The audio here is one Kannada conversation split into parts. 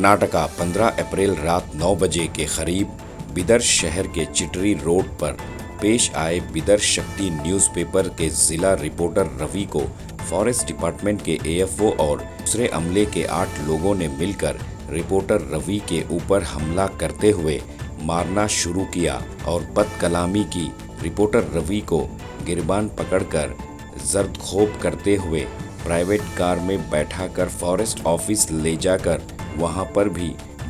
कर्नाटका 15 अप्रैल रात 9 बजे के करीब बिदर शहर के चिटरी रोड पर पेश आए बिदर शक्ति न्यूज़पेपर के जिला रिपोर्टर रवि को फॉरेस्ट डिपार्टमेंत के एएफओ और दूसरे अमले के 8 लोगों ने मिलकर रिपोर्टर रवि के ऊपर हमला करते हुए मारना शुरू किया और बदकलामी की। रिपोर्टर रवि को गिरबान पकड़कर जर्दखोब करते हुए प्राइवेट कार में बैठाकर फॉरेस्ट ऑफिस ले जाकर वहां पर भी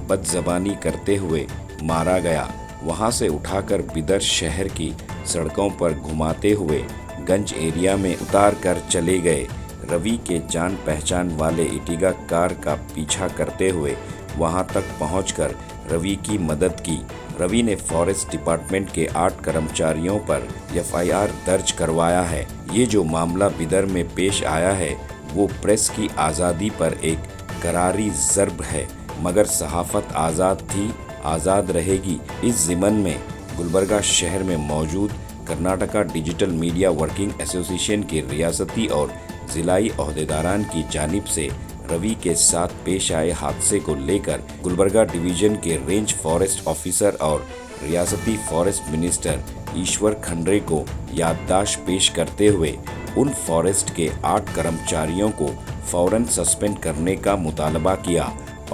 बदजबानी करते हुए मारा गया। वहां से उठाकर बिदर शहर की सड़कों पर घुमाते हुए गंज एरिया में उतार कर चले गए। रवि के जान पहचान वाले इटिगा कार का पीछा करते हुए वहां तक पहुंचकर रवि की मदद की। रवि ने फॉरेस्ट डिपार्टमेंट के 8 कर्मचारियों पर एफआईआर दर्ज करवाया है। ये जो मामला बिदर में पेश आया है वो प्रेस की आज़ादी पर एक करारी ज़र्ब है, मगर सहाफ़त आज़ाद थी, आज़ाद रहेगी। इस ज़िमन में गुलबर्गा शहर में मौजूद Karnataka digital media working association के रियासती और ज़िलाई ओहदेदारान की जानिब से रवि के साथ पेश आए हादसे को लेकर गुलबर्गा डिवीज़न के रेंज फॉरेस्ट ऑफिसर और रियासती फॉरेस्ट मिनिस्टर ईश्वर खंड्रे को याददाश्त पेश करते हुए उन फॉरेस्ट के 8 कर्मचारियों को फौरन सस्पेंड करने का मुतालबा किया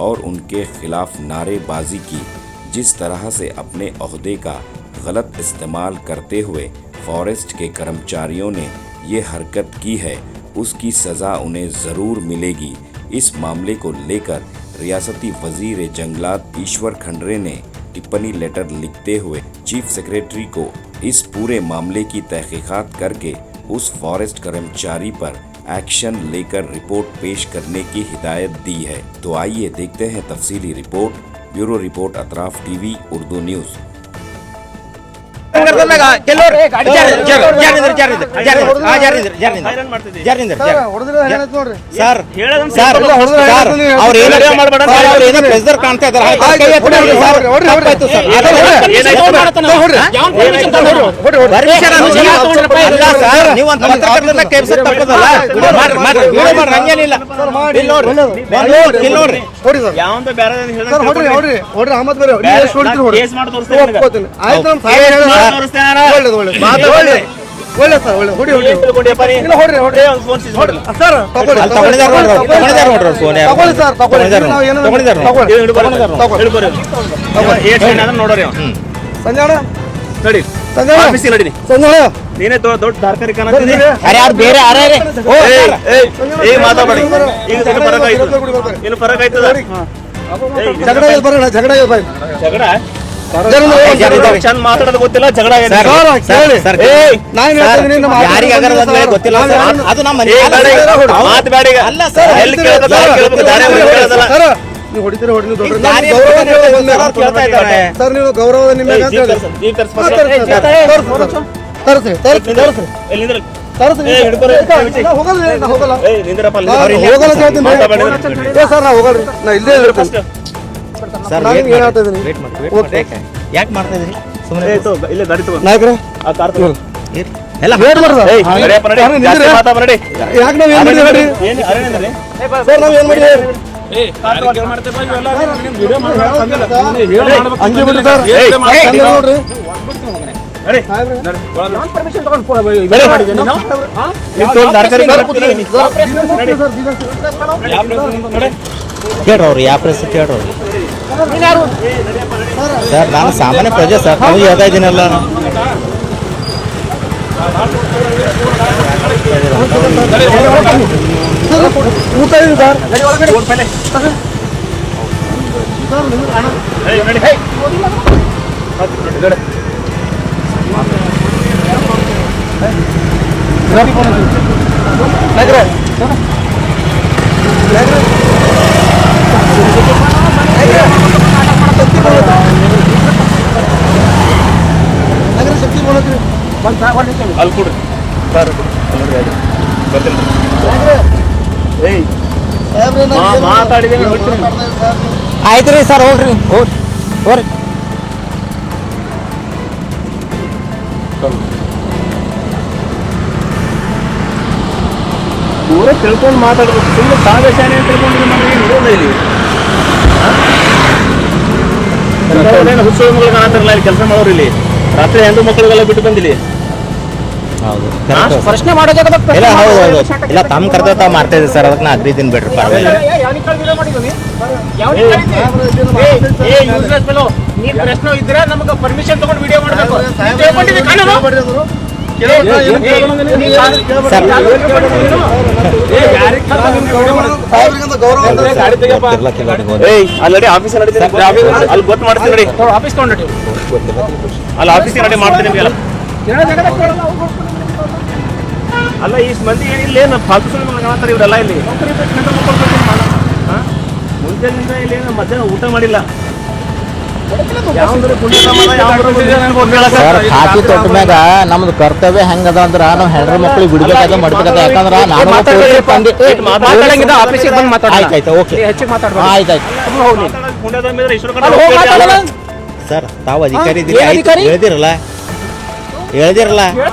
और उनके खिलाफ नारेबाजी की। जिस तरह से अपने ओहदे का गलत इस्तेमाल करते हुए फॉरेस्ट के कर्मचारियों ने ये हरकत की है, उसकी सज़ा उन्हें ज़रूर मिलेगी। इस मामले को लेकर रियासती वजीर जंगलात ईश्वर खंड्रे ने टिप्पणी लेटर लिखते हुए चीफ सेक्रेटरी को इस पूरे मामले की तहकीकात करके उस फॉरेस्ट कर्मचारी पर एक्शन लेकर रिपोर्ट पेश करने की हिदायत दी है। तो आइए देखते हैं तफसीली report. Bureau report Atraf TV Urdu news. ನೀನೇ ದೊಡ್ಡ ದಾರ್ಕರಿ ಮಾತಾಡಿ ಈಗ ಫರಕ್ ಆಯ್ತದ ಜಗಳ ಚಂದ ಮಾತಾಡೋದು ಗೊತ್ತಿಲ್ಲ, ಜಗಳ ಗೊತ್ತಿಲ್ಲ ಅದು ನಮ್ಮ ಮಾತು ಬೇಡ ಎಲ್ಲಿ ಸರ್ ನೀವು ಗೌರವದ ಯಾಕೆ ಮಾಡ್ತಾ ಇದ್ರಿ? ಸುಮ್ಮನೆ ಇಲ್ಲೇ ಗಾಡಿ ತಗೋ ನಾಯಕರೇ ಆ ಕಾರ್ ತಗೋ ಎಲ್ಲ ವೇಟ್ ಮಾಡ್ರಿ ಯಾಕೆ ನಾವ್ ಏನ್ ಮಾಡಿದ್ರಿ? ಸರ್ ನಾವ್ ಏನ್ ಮಾಡಿದ್ರಿ? ಹಂಗೆ ಬಿಡ್ರಿ ಸರ್, ನೋಡ್ರಿ ಕೇಳ್ರವ್ರು ಯಾವ ಪ್ರೆಸ್ ಕೇಳ್ರವ್ರು ಸರ್. ನಾನು ಸಾಮಾನ್ಯ ಪ್ರಜೆ ಸರ್, ನಾವು ಹೇಳ್ತಾ ಇದ್ದೀನಲ್ಲ. ಊಟ ಇದೆ ಶಕ್ತಿ ಅಲ್ಲಿ ಕೊಡ್ರಿ ಸರ್, ಮಾತಾಡಿದ್ರೆ ಆಯ್ತು ರೀ ಸರ್, ಹೋಗ್ರಿ ಹೋಗ್ರಿ. ಪೂರ ತಿಳ್ಕೊಂಡು ಮಾತಾಡ್ಬೇಕು, ಸುಮ್ಮನೆ ಸಾಗಶಾನೆ ತಿಳ್ಕೊಂಡಿದ್ರೆ ನಮಗೆ ಇಲ್ಲಿ ಹುಚ್ಚು ಮಕ್ಕಳು ಕಾಣತ್ತಾರಲ್ಲ ಇಲ್ಲಿ ಕೆಲಸ ಮಾಡೋರು ಇಲ್ಲಿ ರಾತ್ರಿ ಹೆಣ್ಣು ಮಕ್ಕಳಿಗೆಲ್ಲ ಬಿಟ್ಟು ಬಂದಿಲ್ಲಿ ಹೌದು ಪ್ರಶ್ನೆ ಮಾಡೋದೇ ಇಲ್ಲ ಹೌದು ಹೌದು ಇಲ್ಲ ತಮ್ಮ ಕರ್ತವ್ಯ ತಾವು ಮಾಡ್ತಾ ಇದ್ದೀವಿ ಸರ್ ಅದಕ್ಕೆ ನಾ ಅಗ್ರಿದ್ದೀನಿ ಬಿಡ್ರಿ ಪರವಾಗಿಲ್ಲ ಪ್ರಶ್ನೆ ಇದ್ರೆ ನಮಗೆ ಪರ್ಮಿಷನ್ ತಗೊಂಡು ವಿಡಿಯೋ ಮಾಡಬೇಕು ಅಲ್ಲಿ ಆಫೀಸ್ ನಡೀತೀನಿ ಅಲ್ಲಿ ಗೊತ್ತು ಮಾಡ್ತೀನಿ ನೋಡಿ ಆಫೀಸ್ ತಗೊಂಡು ಅಲ್ಲಿ ಆಫೀಸ್ ನಡಿ ಮಾಡ್ತೀನಿ ನಿಮಗೆಲ್ಲ ಅಲ್ಲ ಇಷ್ಟು ಮಂದಿ ಏನಿಲ್ಲ ಏನು ಫಾಲ್ತು ಸುಳ್ಳು ಕಾಣ್ತಾರೆ ಇವರೆಲ್ಲ ಇಲ್ಲಿ ಮುಂಜಾನಿಂದ ಇಲ್ಲಿ ಮಧ್ಯಾಹ್ನ ಊಟ ಮಾಡಿಲ್ಲ ಸರ್ ಹಾಕಿ ತೊಟ್ಟ ಮ್ಯಾಗ ನಮ್ದು ಕರ್ತವ್ಯ ಹೆಂಗದ ಅಂದ್ರ ನಾವು ಹೆಣ್ರ ಮಕ್ಳಿಗೆ ಬಿಡ್ಬೇಕಾದ ಮಾಡ್ಬೇಕಾದ ಯಾಕಂದ್ರ ನಾನು ಆಫೀಸಿಗೆ ಬಂದು ಮಾತಾಡೋಣ ಆಯ್ತಾಯ್ತು ಓಕೆ ಹೆಚ್ಚಿಗೆ ಮಾತಾಡ್ಬೋದು ಆಯ್ತಾಯ್ತು ಸರ್ ತಾವು ಅಧಿಕಾರಿ ಇದ್ದೀರಿ ಏನ್ ಅಧಿಕಾರಿ? ಹೇಳ್ದಿರಲ್ಲ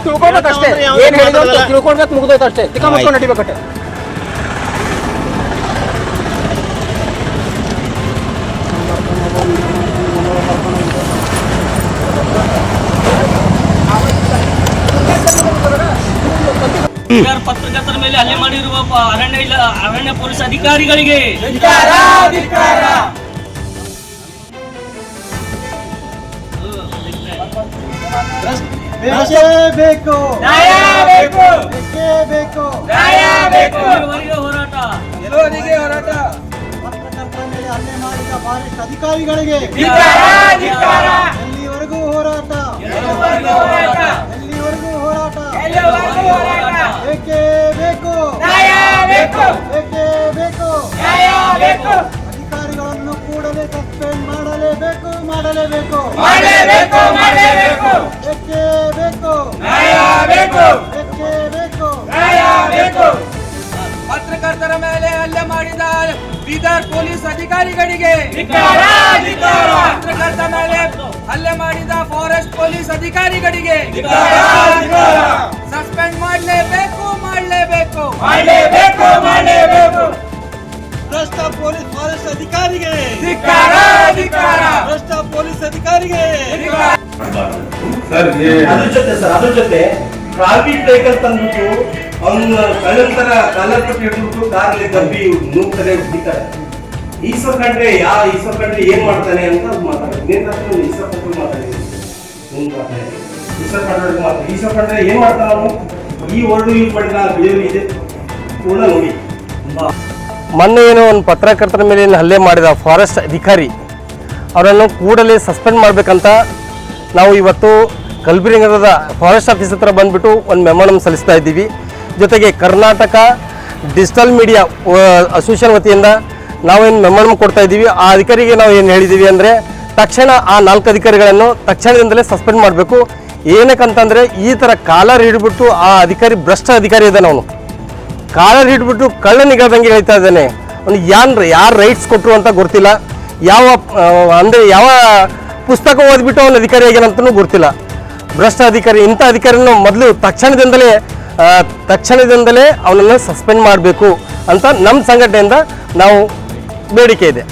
ತಿಳ್ಕೊಳ್ಬೇಕಷ್ಟೇ ಏನ್ ಹೇಳಿದ್ರು ಅಂತ ತಿಳ್ಕೊಳ್ಬೇಕು ಮುಗಿದೋಯ್ತು ಅಷ್ಟೇ ತಿಕ್ಕ ಮುಚ್ಕೊಂಡು ನಡಿಬೇಕಟ್ಟೆ ಪತ್ರಕರ್ತರ ಮೇಲೆ ಹಲ್ಲೆ ಮಾಡಿರುವ ಅರಣ್ಯ ಪೊಲೀಸ್ ಅಧಿಕಾರಿಗಳಿಗೆ ಹೋರಾಟ ಪತ್ರಕರ್ತರ ಮೇಲೆ ಹಲ್ಲೆ ಮಾಡಿದ ಫಾರೆಸ್ಟ್ ಅಧಿಕಾರಿಗಳಿಗೆ ಎಲ್ಲಿವರೆಗೂ ಹೋರಾಟ ಬೇಕೇ ಬೇಕು ಬೇಕೇ ಬೇಕು ಅಧಿಕಾರಿಗಳನ್ನು ಕೂಡಲೇ ಸಸ್ಪೆಂಡ್ ಮಾಡಲೇಬೇಕು ಬೇಕೇ ಬೇಕು ಪತ್ರಕರ್ತರ ಮೇಲೆ ಹಲ್ಲೆ ಮಾಡಿದ ಬೀದರ್ ಪೊಲೀಸ್ ಅಧಿಕಾರಿಗಳಿಗೆ ಪತ್ರಕರ್ತರ ಮೇಲೆ ಹಲ್ಲೆ ಮಾಡಿದ ಫಾರೆಸ್ಟ್ ಪೊಲೀಸ್ ಅಧಿಕಾರಿಗಳಿಗೆ ಸಸ್ಪೆಂಡ್ ಮಾಡಲೇಬೇಕು ಭ್ರಷ್ಟ ಪೊಲೀಸ್ ಫಾರೆಸ್ಟ್ ಅಧಿಕಾರಿಗೆ ಭ್ರಷ್ಟ ಪೊಲೀಸ್ ಅಧಿಕಾರಿಗೆ ಅದ್ರ ಜೊತೆ ಟ್ರಾಫಿಕ್ ವೆಹಿಕಲ್ ತಂದ್ಬಿಟ್ಟು ಅವ್ನ ಕಳ್ಳಂತರ ಕಾಲರ್ ಪಟ್ಟಿ ಹಿಡಿದ್ಬಿಟ್ಟು ಕಾರ್ಲಿ ಗಬ್ಬಿ ನೂಗ್ತಾರೆ ಬಿಡ್ತಾರೆ. ಈಶ್ವರ್ ಖಂಡ್ರೆ ಏನ್ ಮಾಡ್ತಾನೆ ಅಂತ ಮಾತಾಡ್ತಾರೆ. ಈಶ್ವರ್ ಖಂಡ್ರೆ ಏನ್ ಮಾಡ್ತಾನ ಅವನು ಈ ವರ್ಡ್ ಯೂಸ್ ಮಾಡಿದ ಬಿಹೇವಿಯರ್ ಇದೆ ಕೂಡ ನೋಡಿ. ಮೊನ್ನೆ ಏನೋ ಒಂದು ಪತ್ರಕರ್ತರ ಮೇಲೆ ಹಲ್ಲೆ ಮಾಡಿದ ಫಾರೆಸ್ಟ್ ಅಧಿಕಾರಿ ಅವರನ್ನು ಕೂಡಲೇ ಸಸ್ಪೆಂಡ್ ಮಾಡಬೇಕಂತ ನಾವು ಇವತ್ತು ಕಲಬುರಗಿ ನಗರದ ಫಾರೆಸ್ಟ್ ಆಫೀಸ್ ಹತ್ರ ಬಂದುಬಿಟ್ಟು ಒಂದು ಮೆಮೊರಂ ಸಲ್ಲಿಸ್ತಾ ಇದ್ದೀವಿ. ಜೊತೆಗೆ ಕರ್ನಾಟಕ ಡಿಜಿಟಲ್ ಮೀಡಿಯಾ ಅಸೋಸಿಯೇಷನ್ ವತಿಯಿಂದ ನಾವೇನು ಮೆಮೊರಂ ಕೊಡ್ತಾ ಇದ್ದೀವಿ. ಆ ಅಧಿಕಾರಿಗೆ ನಾವು ಏನು ಹೇಳಿದ್ದೀವಿ ಅಂದರೆ ತಕ್ಷಣ ಆ 4 ಅಧಿಕಾರಿಗಳನ್ನು ತಕ್ಷಣದಿಂದಲೇ ಸಸ್ಪೆಂಡ್ ಮಾಡಬೇಕು. ಏನಕ್ಕಂತಂದರೆ ಈ ಥರ ಕಾಲರ್ ಹಿಡಿಬಿಟ್ಟು ಆ ಅಧಿಕಾರಿ ಭ್ರಷ್ಟ ಅಧಿಕಾರಿ ಇದ್ದಾನೆ. ಅವನು ಕಾಲರ್ ಹಿಡಿಬಿಟ್ಟು ಕಳ್ಳ ನಿಗದಂಗೆ ಹೇಳ್ತಾ ಇದ್ದಾನೆ. ಅವ್ನಿಗೆ ಯಾರು ರೈಟ್ಸ್ ಕೊಟ್ಟರು ಅಂತ ಗೊತ್ತಿಲ್ಲ. ಯಾವ ಪುಸ್ತಕ ಓದ್ಬಿಟ್ಟು ಅವನ ಅಧಿಕಾರಿ ಆಗ್ಯಾನಂತನೂ ಗೊತ್ತಿಲ್ಲ. ಭ್ರಷ್ಟ ಅಧಿಕಾರಿ. ಇಂಥ ಅಧಿಕಾರಿಯನ್ನು ಮೊದಲು ತಕ್ಷಣದಿಂದಲೇ ಅವನನ್ನು ಸಸ್ಪೆಂಡ್ ಮಾಡಬೇಕು ಅಂತ ನಮ್ಮ ಸಂಘಟನೆಯಿಂದ ನಾವು ಬೇಡಿಕೆ ಇದೆ.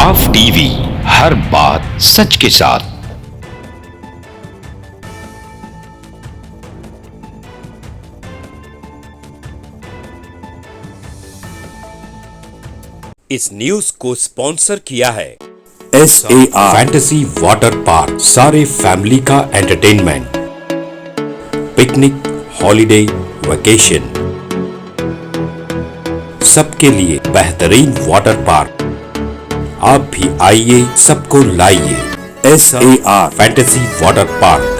वाव टीवी, हर बात सच के साथ। इस न्यूज को स्पॉन्सर किया है SAR फैंटेसी वाटर पार्क, सारे फैमिली का एंटरटेनमेंट, पिकनिक, हॉलिडे, वेकेशन, सबके लिए बेहतरीन वाटर पार्क। आप भी आइए, सबको लाइए। SAR fantasy water park.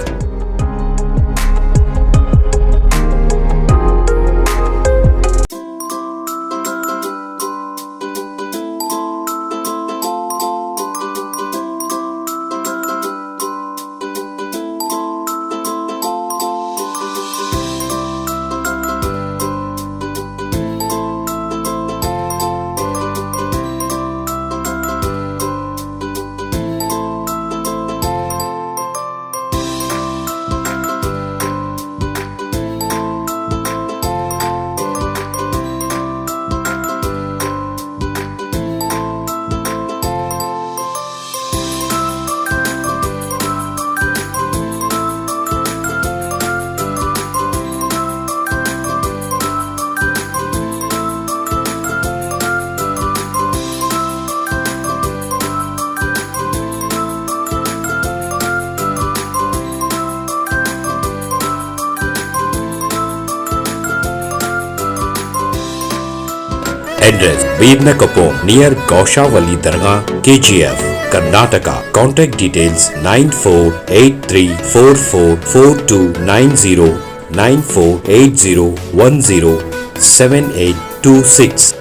Address Birnakapom near Gaushavali Dargah, KGF, Karnataka. Contact details 9483444290 9480107826.